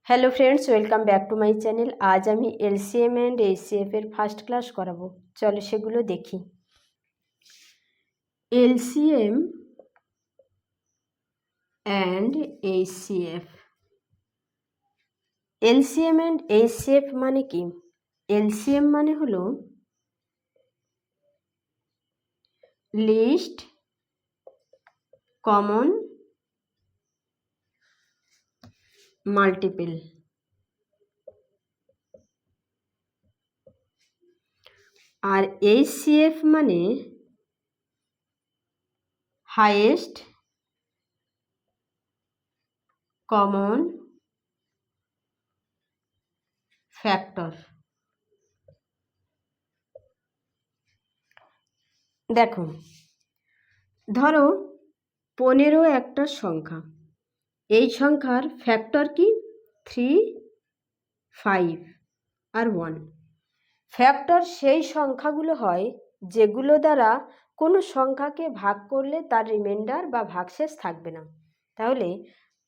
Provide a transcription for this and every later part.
Hello friends, welcome back to my channel. আজ আমি LCM and HCF এর first class করাবো। চলো সেগুলো দেখি। LCM and HCF. LCM and HCF মানে কি? এলসিএম মানে হলো লিস্ট কমন মাল্টিপল, আর এইচসিএফ মানে হাইয়েস্ট কমন ফ্যাক্টর। দেখো, ধরো 15 একটা সংখ্যা। এই সংখ্যার ফ্যাক্টর কি? 3, 5 আর 1। ফ্যাক্টর সেই সংখ্যাগুলো হয় যেগুলো দ্বারা কোনো সংখ্যাকে ভাগ করলে তার রিমাইন্ডার বা ভাগশেষ থাকবে না। তাহলে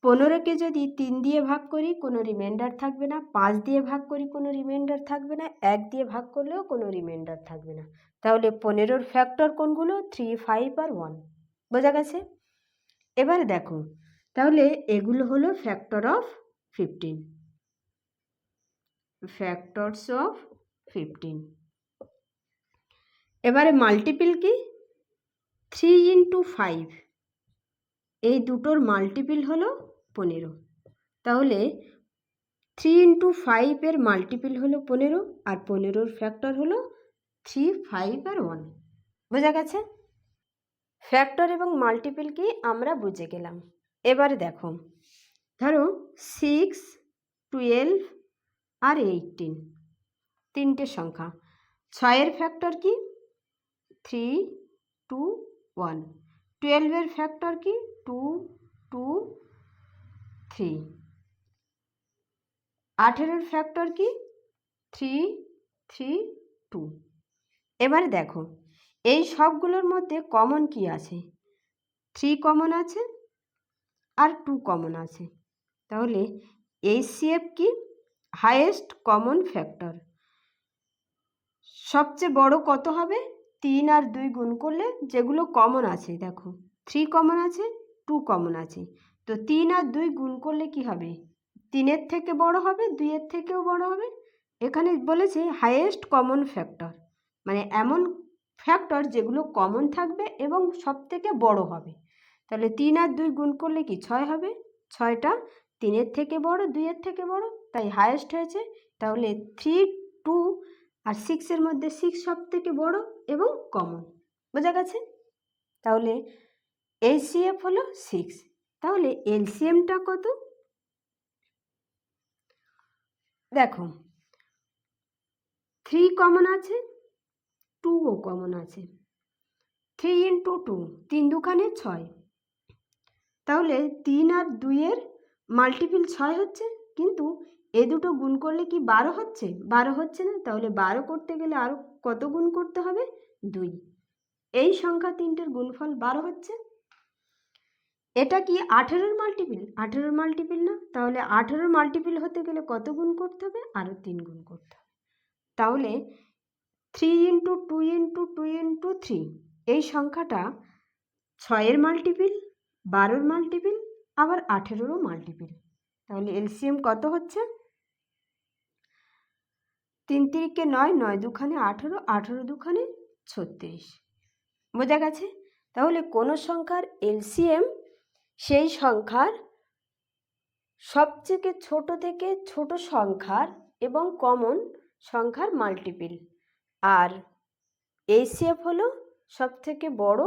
15কে যদি 3 দিয়ে ভাগ করি কোনো রিমাইন্ডার থাকবে না, 5 দিয়ে ভাগ করি কোনো রিমাইন্ডার থাকবে না, 1 দিয়ে ভাগ করলেও কোনো রিমাইন্ডার থাকবে না। তাহলে 15-র ফ্যাক্টর কোনগুলো? 3, 5 আর 1। বোঝা গেছে? এবারে দেখো, তাহলে এগুলো হলো ফ্যাক্টর অফ 15, ফ্যাক্টরস অফ 15। এবারে মাল্টিপল কি? 3 ইন্টু 5, এই দুটোর মাল্টিপল হলো 15। তাহলে 3 ইন্টু 5 এর মাল্টিপল হলো 15, আর 15-র ফ্যাক্টর হলো 3, 5 আর 1। বোঝা গেছে? ফ্যাক্টর এবং মাল্টিপল কি আমরা বুঝে গেলাম। এবারে দেখো, ধরো 6, 12 আর 18 তিনটে সংখ্যা। 6-এর ফ্যাক্টর কি? 3, 2, 1। 12-এর ফ্যাক্টর কি? 2, 2, 3। 18-এর ফ্যাক্টর কি? 3, 3, 2। এবারে দেখো, এই সবগুলোর মধ্যে কমন কি আছে? 3 কমন আছে আর 2 কমন আছে। তাহলে এইচসিএফ কি? Highest common factor. সবচেয়ে বড় কত হবে? 3 আর 2 গুণ করলে যেগুলো কমন আছে, দেখো 3 কমন আছে, 2 কমন আছে। তো 3 আর 2 গুণ করলে কি হবে? 3-এর থেকে বড় হবে, 2-এর থেকেও বড় হবে। এখানে বলেছে হাইয়েস্ট কমন ফ্যাক্টর, মানে এমন ফ্যাক্টর যেগুলো কমন থাকবে এবং সব থেকে বড় হবে। তাহলে 3 আর 2 গুণ করলে কি 6 হবে। 6টা 3-এর থেকে বড়, 2-এর থেকে বড়, তাই হাইয়েস্ট হয়েছে। তাহলে 3, 2 আর 6-এর মধ্যে 6 সব থেকে বড় এবং কমন। বোঝা গেছে? তাহলে এইচসিএফ হলো 6। তাহলে এলসিএমটা কত? দেখো, 3 কমন আছে, 2ও কমন আছে। 3 ইন্টু 2, 3 দুখানে 6। তাহলে 3 আর 2-এর মাল্টিপল 6 হচ্ছে, কিন্তু এ দুটো গুণ করলে কি 12 হচ্ছে? 12 হচ্ছে না। তাহলে 12 করতে গেলে আরও কত গুণ করতে হবে? 2। এই সংখ্যা তিনটের গুণফল 12 হচ্ছে। এটা কি 18-র মাল্টিপল? 18-র মাল্টিপল না। তাহলে 18-র মাল্টিপল হতে গেলে কত গুণ করতে হবে? আরও 3 গুণ করতে হবে। তাহলে 3 ইন্টু 2 ইন্টু 2 ইন্টু 3, এই সংখ্যাটা 6-এর মাল্টিপল, 12-র মাল্টিপল, আবার 18-রও মাল্টিপল। তাহলে এলসিএম কত হচ্ছে? 3 তিরিকে 9, 9 দুখানে 18, 18 দুখানে 36। বোঝা গেছে? তাহলে কোনো সংখ্যার এলসিএম সেই সংখ্যার সবথেকে ছোট থেকে ছোট সংখ্যার এবং কমন সংখ্যার মাল্টিপল, আর এইচসিএফ হলো সবথেকে বড়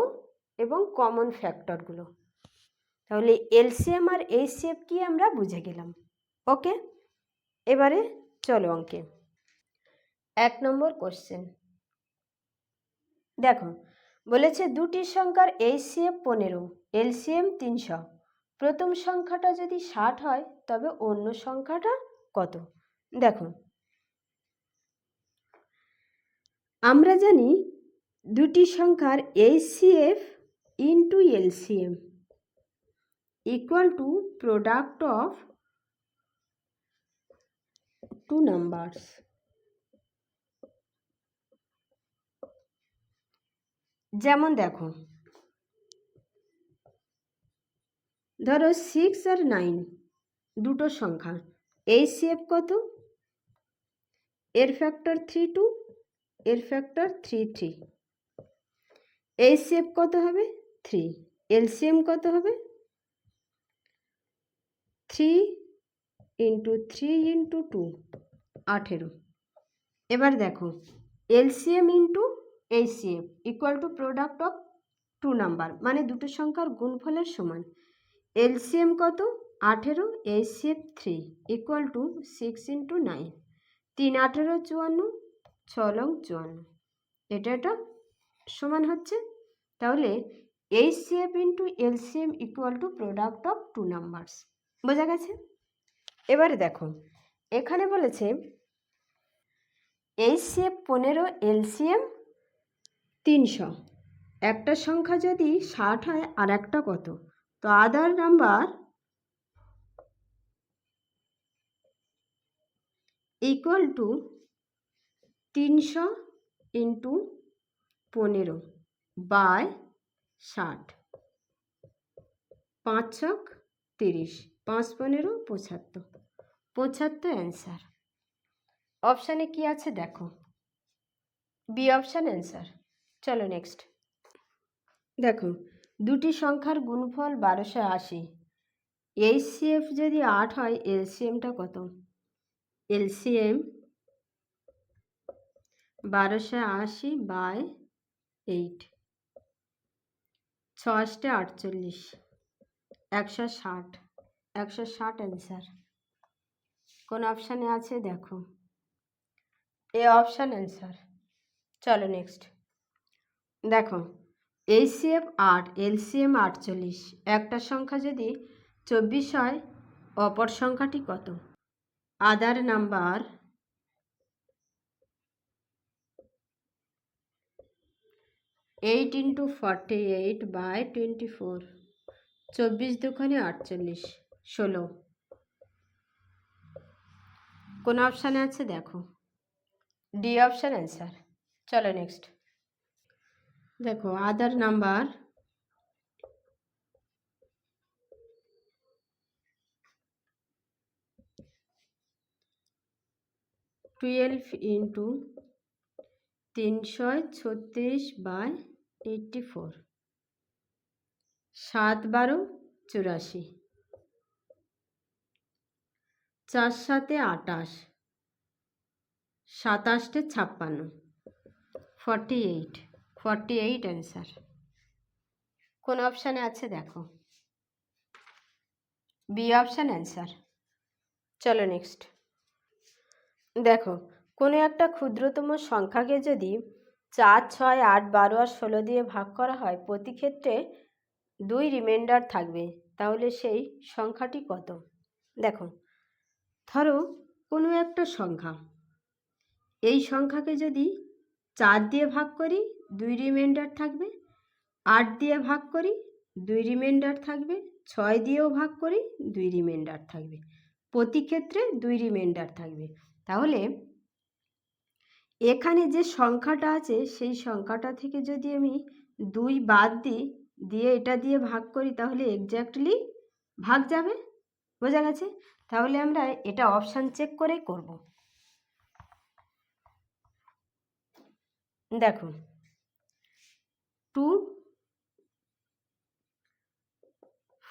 এবং কমন ফ্যাক্টরগুলো। তাহলে এলসিএম আর এইচসিএফ কি আমরা বুঝে গেলাম। ওকে, এবারে চলো অঙ্কে। 1 নম্বর কোশ্চেন। দেখো, বলেছে দুটি সংখ্যার এইচসিএফ 15, এলসিএম 300। প্রথম সংখ্যাটা যদি 60 হয় তবে অন্য সংখ্যাটা কত? দেখো, আমরা জানি দুটি সংখ্যার HCF into LCM equal to product of 2 numbers. যেমন দেখো, ধরো 6 আর 9 দুটো সংখ্যা, HCF কত? এর ফ্যাক্টর 3 2, এর ফ্যাক্টর 3 3। HCF কত হবে? 3। LCM কত হবে? 3 ইন্টু 3 ইন্টু 2, 18। এবার দেখো, LCM into HCF equal to product of 2 number, মানে দুটো সংখ্যার গুণফলের সমান। LCM কত? 18, HCF 3 equal to 6 into 9, 3 18 54, 6 long 54, এটা সমান হচ্ছে। তাহলে HCF into LCM equal to product of 2 numbers. বোঝা গেছে? এবারে দেখো, এখানে বলেছে HCF 15, LCM 300। একটা সংখ্যা যদি 60 হয় আর একটা কত? তো other number equal to 300 into 15 by 60, 5 ছক 30, 5 15 75, 75 অ্যান্সার। অপশানে কি আছে দেখো, বি অপশান অ্যান্সার। চলো নেক্সট দেখো, দুটি সংখ্যার গুণফল 1280। HCF যদি 8 হয়, LCMটা কত? LCM 1280 by 8, 6 8 48, 160, 160 answer. কোন অপশানে আছে দেখো, এ অপশান অ্যান্সার। চলো নেক্সট দেখো, HCF 8, LCM 48। একটা সংখ্যা যদি 24 হয়, অপর সংখ্যাটি কত? Other number eight into 48 by 24, 24 দুখানে 48, 16। কোন অপশানে আছে দেখো, ডি অপশান অ্যান্সার। চলো নেক্সট দেখো, other number 12 into 336 by 84, 7 12 84, 4 7 28, 27 56, 48, 48 answer. কোন অপশানে আছে দেখো, বি অপশান অ্যান্সার। চলো নেক্সট দেখো, কোনো একটা ক্ষুদ্রতম সংখ্যাকে যদি 4 6 8 12 আর 16 দিয়ে ভাগ করা হয়, প্রতি ক্ষেত্রে 2 রিমাইন্ডার থাকবে, তাহলে সেই সংখ্যাটি কত? দেখো, ধরো কোনো একটা সংখ্যা, এই সংখ্যাকে যদি 4 দিয়ে ভাগ করি 2 রিমাইন্ডার থাকবে, 8 দিয়ে ভাগ করি 2 রিমাইন্ডার থাকবে, 6 দিয়েও ভাগ করি 2 রিমাইন্ডার থাকবে, প্রতি ক্ষেত্রে 2 রিমাইন্ডার থাকবে। তাহলে এখানে যে সংখ্যাটা আছে সেই সংখ্যাটা থেকে যদি আমি 2 বাদ দিয়ে এটা দিয়ে ভাগ করি, তাহলে এক্স্যাক্টলি ভাগ যাবে। বোঝা গেছে? তাহলে আমরা এটা অপশান চেক করেই করব। দেখো, 2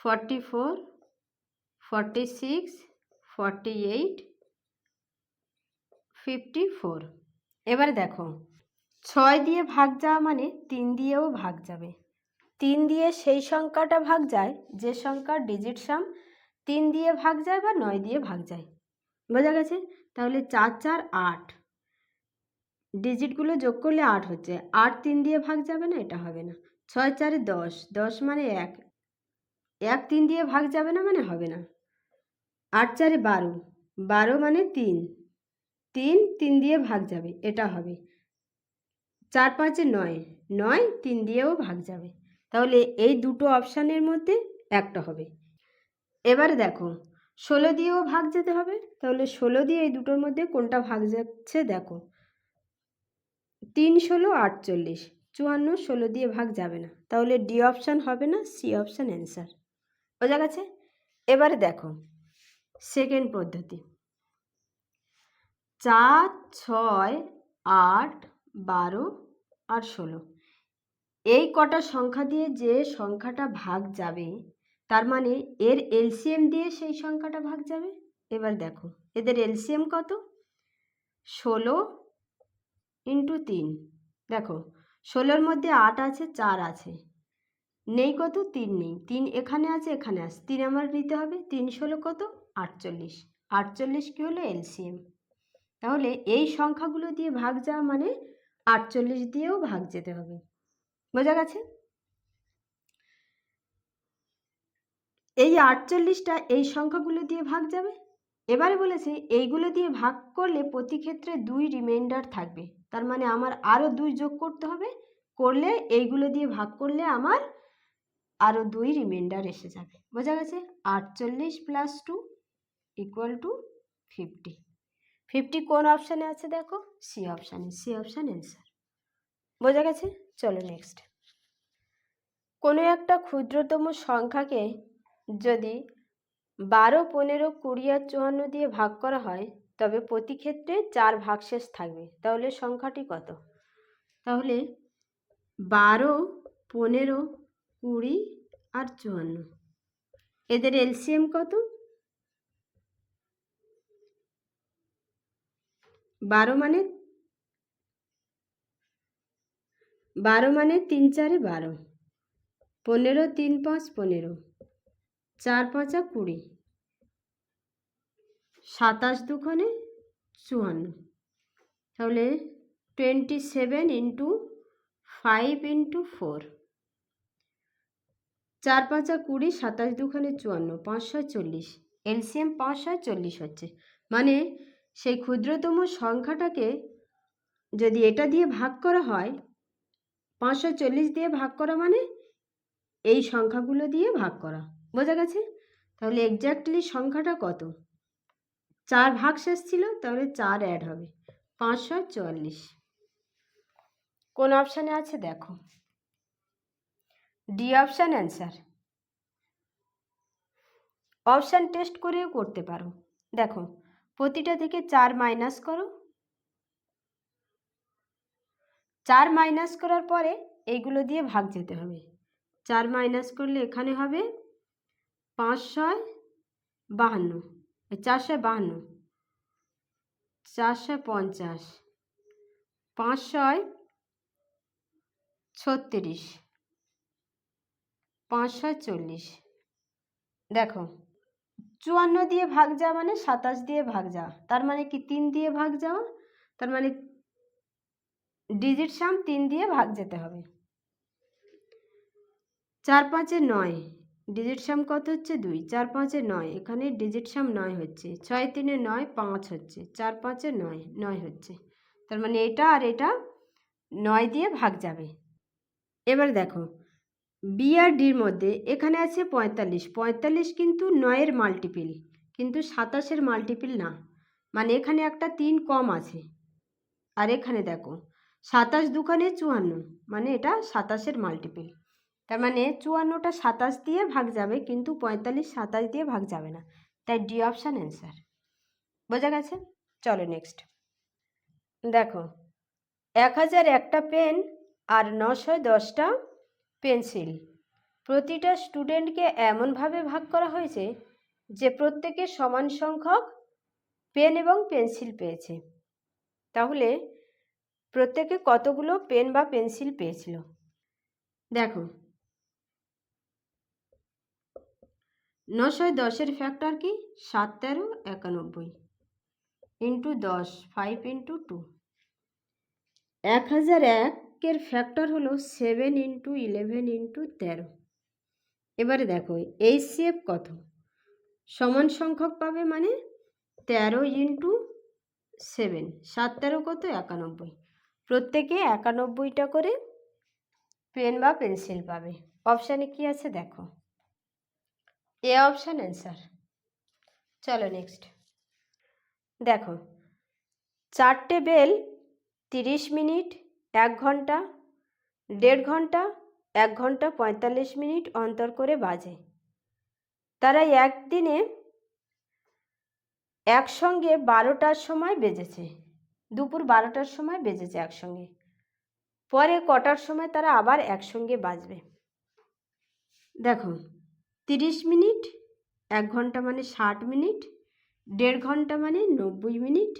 44 46 48 54। এবার দেখো, 6 দিয়ে ভাগ যাওয়া মানে 3 দিয়েও ভাগ যাবে। 3 দিয়ে সেই সংখ্যাটা ভাগ যায় যে সংখ্যার ডিজিট সাম 3 দিয়ে ভাগ যায় বা 9 দিয়ে ভাগ যায়। বোঝা গেছে? তাহলে 4 4 8, ডিজিটগুলো যোগ করলে 8 হচ্ছে, 8 3 দিয়ে ভাগ যাবে না, এটা হবে না। 6 4 10, 10 মানে 1, 1 3 দিয়ে ভাগ যাবে না, মানে হবে না। 8 4 12, 12 মানে 3, 3 3 দিয়ে ভাগ যাবে, এটা হবে। 4 5 9, 9 3 দিয়েও ভাগ যাবে। তাহলে এই দুটো অপশানের মধ্যে একটা হবে। এবার দেখো, 16 দিয়েও ভাগ যেতে হবে। তাহলে 16 দিয়ে এই দুটোর মধ্যে কোনটা ভাগ যাচ্ছে দেখো। 3 16 48, 54 16 দিয়ে ভাগ যাবে না, তাহলে ডি অপশান হবে না, সি অপশান অ্যান্সার। বোঝা গেছে? এবারে দেখো সেকেন্ড পদ্ধতি। 4 6 8 12 আর 16, এই কটা সংখ্যা দিয়ে যে সংখ্যাটা ভাগ যাবে তার মানে এর এলসিএম দিয়ে সেই সংখ্যাটা ভাগ যাবে। এবার দেখো এদের এলসিএম কত? 16 ইন্টু 3। দেখো 16-র মধ্যে 8 আছে, 4 আছে, নেই কত? 3 নেই, 3 এখানে আছে, এখানে আছে, 3 আমার নিতে হবে। 3 16 কত? 48। 48 কি হলো? এলসিএম। তাহলে এই সংখ্যাগুলো দিয়ে ভাগ যাওয়া মানে 48 দিয়েও ভাগ যেতে হবে। বোঝা গেছে? এই 48টা এই সংখ্যাগুলো দিয়ে ভাগ যাবে। এবারে বলেছে এইগুলো দিয়ে ভাগ করলে প্রতি ক্ষেত্রে 2 রিমাইন্ডার থাকবে, তার মানে আমার আরও 2 যোগ করতে হবে, করলে এইগুলো দিয়ে ভাগ করলে আমার আরও 2 রিমাইন্ডার এসে যাবে। বোঝা গেছে? 48 প্লাস 2 ইকুয়াল টু 50। 50 কোন অপশানে আছে দেখো? সি অপশানে, সি অপশান অ্যান্সার। বোঝা গেছে? চলো নেক্সট। কোনো একটা ক্ষুদ্রতম সংখ্যাকে যদি 12 15 20 আর 54 দিয়ে ভাগ করা হয় তবে প্রতি ক্ষেত্রে 4 ভাগশেষ থাকবে, তাহলে সংখ্যাটি কত? তাহলে 12 15 20 আর 54, এদের এলসিএম কত? 12 মানে 3 4 12, 15 3 5 15, 4 5 20, 27 2 54, তাহলে 27 ইন্টু 5 ইন্টু 4, 4 5 20, 27 2 54, 5 6 40, এলসিএম 5 6 40 হচ্ছে। মানে সেই ক্ষুদ্রতম সংখ্যাটাকে যদি এটা দিয়ে ভাগ করা হয়, 540 দিয়ে ভাগ করা মানে এই সংখ্যাগুলো দিয়ে ভাগ করা। বোঝা গেছে? তাহলে এক্স্যাক্টলি সংখ্যাটা কত? 4 ভাগশেষ ছিল, তাহলে 4 অ্যাড হবে, 544। কোন অপশানে আছে দেখো? D option answer. Option test করেও করতে পারো। দেখো প্রতিটা থেকে 4 মাইনাস করো, 4 মাইনাস করার পরে এইগুলো দিয়ে ভাগ যেতে হবে। 4 মাইনাস করলে এখানে হবে 5 6 52, 4 6 52, 4 6 50, 5 6 36, 5 6 40। দেখো 54 দিয়ে ভাগ যাওয়া মানে 27 দিয়ে ভাগ যাওয়া, তার মানে কি 3 দিয়ে ভাগ যাওয়া, তার মানে ডিজিট সাম 3 দিয়ে ভাগ যেতে হবে। 4 5 9, ডিজিট সাম কত হচ্ছে? 2, 4 5 9, এখানে ডিজিট সাম 9 হচ্ছে, 6 3 9 5 হচ্ছে, 4 5 9 9 হচ্ছে, তার মানে এটা আর এটা 9 দিয়ে ভাগ যাবে। এবার দেখো বি আর ডির মধ্যে এখানে আছে 45, 45 কিন্তু 9-এর মাল্টিপিল, কিন্তু 27-এর মাল্টিপিল না, মানে এখানে একটা 3 কম আছে। আর এখানে দেখো 27 2 54, মানে এটা 27-এর মাল্টিপিল, তার মানে 54টা 27 দিয়ে ভাগ যাবে, কিন্তু 45 27 দিয়ে ভাগ যাবে না, তাই ডি অপশান অ্যান্সার। বোঝা গেছে? চলো নেক্সট। দেখো 1001টা পেন আর 910টা পেন্সিল প্রতিটা স্টুডেন্টকে এমনভাবে ভাগ করা হয়েছে যে প্রত্যেকে সমান সংখ্যক পেন এবং পেন্সিল পেয়েছে। তাহলে প্রত্যেকে কতগুলো পেন বা পেন্সিল পেয়েছিল? দেখো 910-এর ফ্যাক্টর কি? 7 13 91 ইন্টু 10, 5 ইন্টু 2। 1001-এর ফ্যাক্টর হলো 7 ইন্টু 11 ইন্টু 13। এবারে দেখো এইচসিএফ কত? সমান সংখ্যক পাবে মানে 13 ইন্টু 7, 7 13 কত? 91, প্রত্যেকে 91টা করে পেন বা পেন্সিল পাবে। অপশানে কি আছে দেখো? A option answer. চলো নেক্সট দেখো, 4টে বেল 30 মিনিট, 1 ঘন্টা, 1.5 ঘন্টা, 1 ঘন্টা 45 মিনিট অন্তর করে বাজে। তারা একদিনে একসঙ্গে 12টার সময় বেজেছে, দুপুর 12টার সময় বেজেছে একসঙ্গে। পরে কটার সময় তারা আবার একসঙ্গে বাজবে? দেখো, 30 মিনিট, 1 ঘন্টা মানে 60 মিনিট, 1.5 ঘন্টা মানে 90 মিনিট,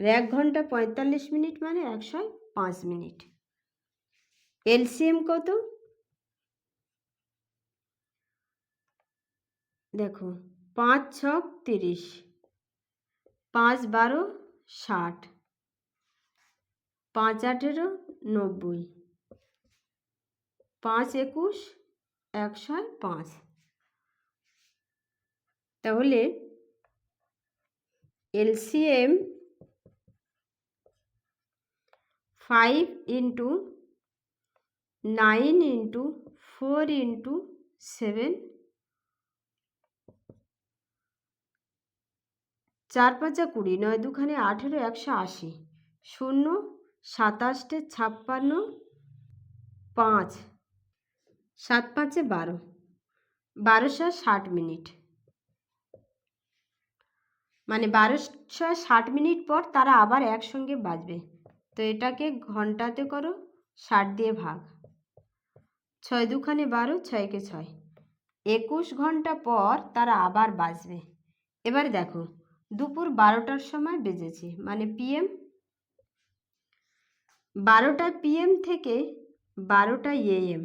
1 ঘন্টা 45 মিনিট মানে 105 মিনিট। এলসিএম কত? দেখো, 5 ছক 30, 5 12 60, 5 18 90, 5 21 105। তাহলে এলসিএম 5 × 9 × 4 × 7, 4 5 20, 9 2 18, 180, 0 27 56, 5 7 5 12, 1260 মিনিট। মানে 1260 মিনিট পর তারা আবার একসঙ্গে বাজবে। তো এটাকে ঘন্টাতে করো, 60 দিয়ে ভাগ, 6 2 12, 6 × 6, 21 ঘন্টা পর তারা আবার বাজবে। এবার দেখো, দুপুর 12টার সময় বেজেছে মানে পিএম, 12টা পিএম থেকে 12টা এএম,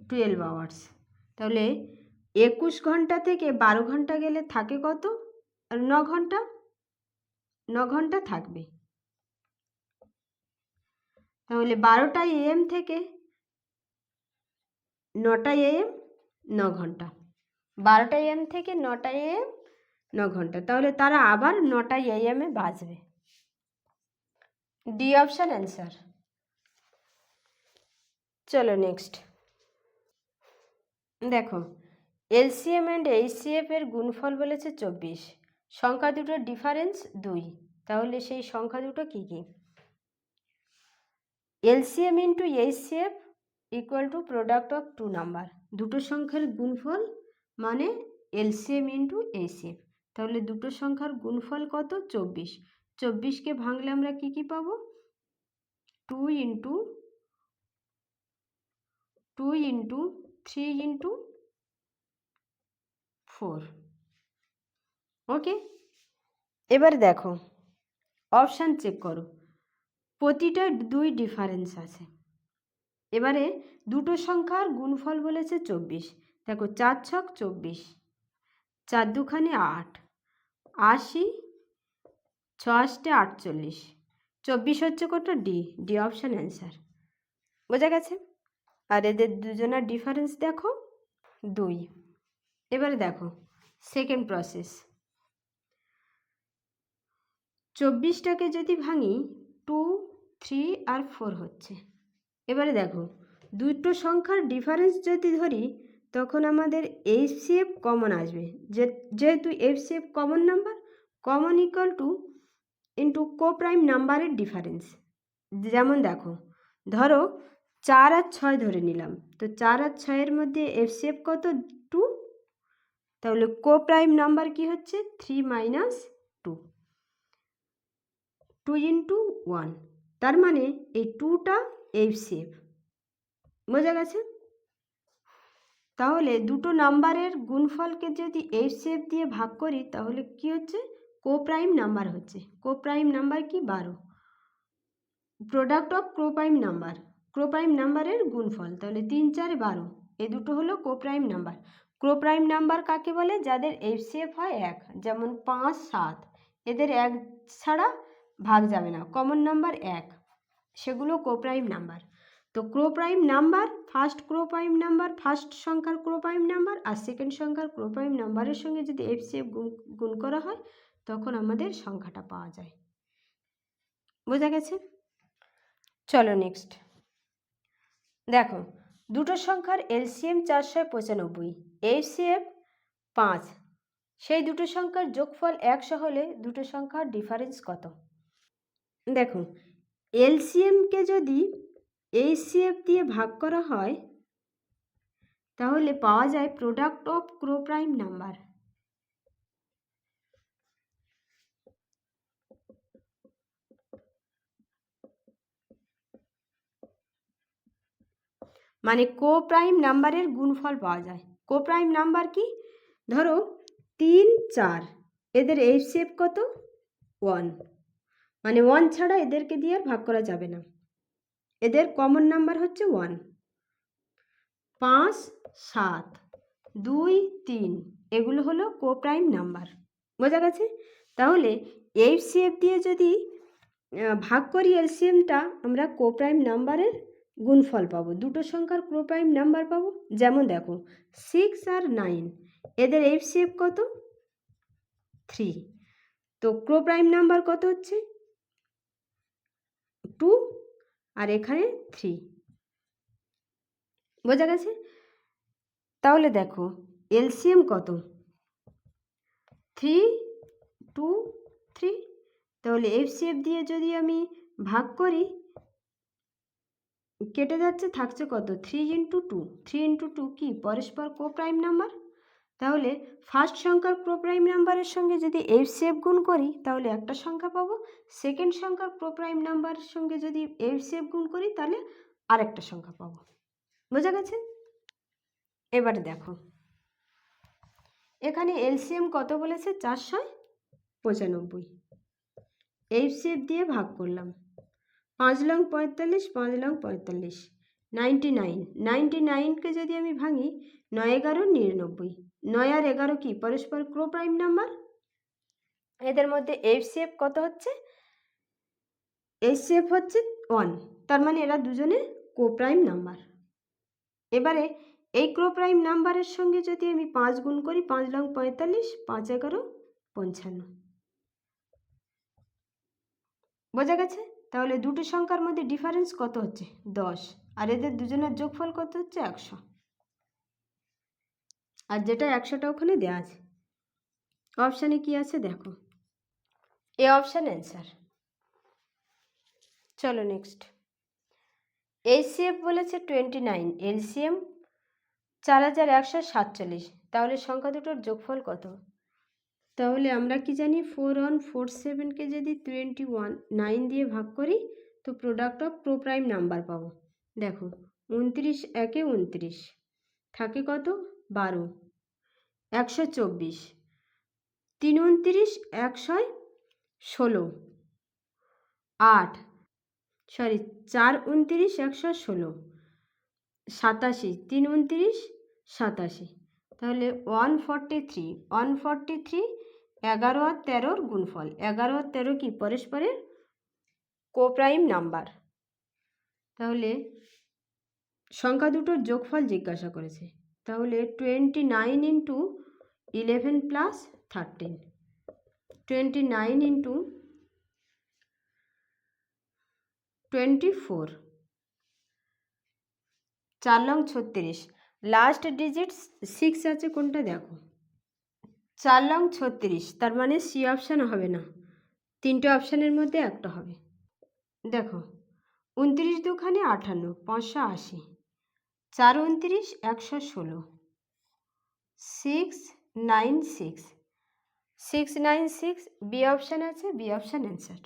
12 আওয়ার্স। তাহলে 21 ঘন্টা থেকে 12 ঘন্টা গেলে থাকে কত? 9 ঘন্টা, 9 ঘন্টা থাকবে। তাহলে 12টা এএম থেকে 9টা এএম 9 ঘন্টা, 12টা এএম থেকে 9টা এএম 9 ঘন্টা। তাহলে তারা আবার 9টা এএমে বাজবে। D option answer. চলো নেক্সট দেখো, এলসিএম অ্যান্ড এইচসিএফ এর গুণফল বলেছে 24, সংখ্যা দুটোর ডিফারেন্স 2। তাহলে সেই সংখ্যা দুটো কী কী? LCM into HCF equal to product of 2 number. দুটো সংখ্যার গুণফল মানে এলসিএম ইন্টু এইচসিএফ। তাহলে দুটো সংখ্যার গুণফল কত? 24। 24কে ভাঙলে আমরা কী কী পাবো? 2 × 2 × 3 × 4। ওকে, এবার দেখো অপশান চেক করো, প্রতিটা 2 ডিফারেন্স আছে। এবারে দুটো সংখ্যার গুণফল বলেছে 24। দেখো, 4 ছক 24, 4 2 8, 80, 6 8 48, 24 হচ্ছে কত? ডি। D option answer. বোঝা গেছে? আর এদের দুজনের ডিফারেন্স দেখো 2। এবারে দেখো সেকেন্ড প্রসেস, 24টাকে যদি ভাঙি 2 3 আর 4 হচ্ছে। এবারে দেখো দুটো সংখ্যার ডিফারেন্স যদি ধরি তখন আমাদের এইচসিএফ কমন আসবে, যেহেতু HCF common number, common equal to into কোপ্রাইম নাম্বারের ডিফারেন্স। যেমন দেখো, ধরো 4 আর 6 ধরে নিলাম, তো 4 আর 6-এর মধ্যে এফসিএফ কত? 2। তাহলে কোপ্রাইম নাম্বার কি হচ্ছে? 3 - 2, 2 × 1। তার মানে এই 2টা এফসিএফ। বোঝা গেছে? তাহলে দুটো নাম্বারের গুণফলকে যদি এইচসিএফ দিয়ে ভাগ করি তাহলে কি হচ্ছে? কোপ্রাইম নাম্বার হচ্ছে। কোপ্রাইম নাম্বার কি? 12। প্রোডাক্ট অফ কোপ্রাইম নাম্বার, কোপ্রাইম নাম্বারের গুণফল। তাহলে 3 4 12, এই দুটো হলো কোপ্রাইম নাম্বার। কোপ্রাইম নাম্বার কাকে বলে? যাদের এইচসিএফ হয় 1, যেমন 5 7, এদের 1 ছাড়া ভাগ যাবে না, কমন নাম্বার 1, সেগুলো কোপ্রাইম নাম্বার। তো কোপ্রাইম নাম্বার, ফার্স্ট কোপ্রাইম নাম্বার, ফার্স্ট সংখ্যার কোপ্রাইম নাম্বার আর সেকেন্ড সংখ্যার কোপ্রাইম নাম্বারের সঙ্গে যদি এফসিএফ গুণ করা হয় তখন আমাদের সংখ্যাটা পাওয়া যায়। বোঝা গেছে? চলো নেক্সট দেখো, দুটো সংখ্যার এলসিএম 495, এইচসিএফ 5। সেই দুটো সংখ্যার যোগফল 100 হলে দুটো সংখ্যার ডিফারেন্স কত? দেখো, এলসিএমকে যদি এইচসিএফ দিয়ে ভাগ করা হয় তাহলে পাওয়া যায় প্রোডাক্ট অফ কোপ্রাইম নাম্বার। মানে কোপ্রাইম নাম্বারের গুণফল পাওয়া যায়। কোপ্রাইম নাম্বার কি? ধরো 3, 4, এদের এইচসিএফ কত? 1। মানে 1 ছাড়া এদেরকে দিয়ে আর ভাগ করা যাবে না, এদের কমন নাম্বার হচ্ছে 1। 5, 7, 2, 3 এগুলো হলো কোপ্রাইম নাম্বার। বোঝা গেছে? তাহলে এইচসিএফ দিয়ে যদি ভাগ করি এলসিএমটা, আমরা কোপ্রাইম নাম্বারের গুণফল পাবো, দুটো সংখ্যার কোপ্রাইম নাম্বার পাবো। যেমন দেখো 6 আর 9 এদের এইচসিএফ কত? 3। তো কোপ্রাইম নাম্বার কত হচ্ছে? 2 আর এখানে 3। বোঝা গেছে? তাহলে দেখো এলসিএম কত? 3, 2, 3। তাহলে এফসিএফ দিয়ে যদি আমি ভাগ করি কেটে যাচ্ছে, থাকছে কত? 3 × 2। 3 × 2 কি? পরস্পর কোপ্রাইম নাম্বার। তাহলে ফার্স্ট সংখ্যার কোপ্রাইম নাম্বারের সঙ্গে যদি এফসিএফ গুণ করি তাহলে একটা সংখ্যা পাবো, সেকেন্ড সংখ্যার কোপ্রাইম নাম্বারের সঙ্গে যদি এফসিএফ গুণ করি তাহলে আরেকটা সংখ্যা পাবো। বোঝা গেছে? এবারে দেখো এখানে এলসিএম কত বলেছে? 495। এইচসিএফ দিয়ে ভাগ করলাম, 5 লং 45, 5 লং 45, 99। 99কে যদি আমি ভাঙি 9, 11, 99। 9 আর 11 কি? পরস্পর কোপ্রাইম নাম্বার। এদের মধ্যে এইচসিএফ কত হচ্ছে? এইচসিএফ হচ্ছে 1, তার মানে এরা দুজনে কোপ্রাইম নাম্বার। এবারে এই কোপ্রাইম নাম্বারের সঙ্গে যদি আমি 5 গুণ করি, 5 লং 45, 5, 11, 55। বোঝা গেছে? তাহলে দুটো সংখ্যার মধ্যে ডিফারেন্স কত হচ্ছে? 10। আর এদের দুজনের যোগফল কত হচ্ছে? 100। আর যেটা 100টা ওখানে দেওয়া আছে। অপশানে কি আছে দেখো, এ অপশান অ্যান্সার। চলো নেক্সট। এইচসিএফ বলেছে 29, এলসিএম 4147। তাহলে সংখ্যা দুটোর যোগফল কত? তাহলে আমরা কি জানি? 4147কে যদি 9 দিয়ে ভাগ করি তো প্রোডাক্ট অফ কোপ্রাইম নাম্বার পাবো। দেখো 29, 1, 29, থাকে কত? 12। 124, 3, 29, 1, 16, 8, 4, 29, 116, 87, 3, 29, 87। তাহলে 143। 143 11 আর 13-র গুণফল। 11 আর 13 কি? পরস্পরের কোপ্রাইম নাম্বার। তাহলে সংখ্যা দুটোর যোগফল জিজ্ঞাসা করেছে। তাহলে 29 × 11 + 13, 29 × 24, 4 লং 36। লাস্ট ডিজিট 6 আছে কোনটা দেখো? 4 লং 36, তার মানে সি অপশান হবে না, তিনটে অপশানের মধ্যে একটা হবে। দেখো 29 দুখানে 58, 580, 4, 29, 116, 696, 696 বি অপশান আছে, বি অপশান অ্যান্সার।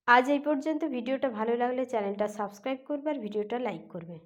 আজ এই পর্যন্ত। ভিডিওটা ভালো লাগলে চ্যানেলটা সাবস্ক্রাইব করবে আর ভিডিওটা লাইক করবে।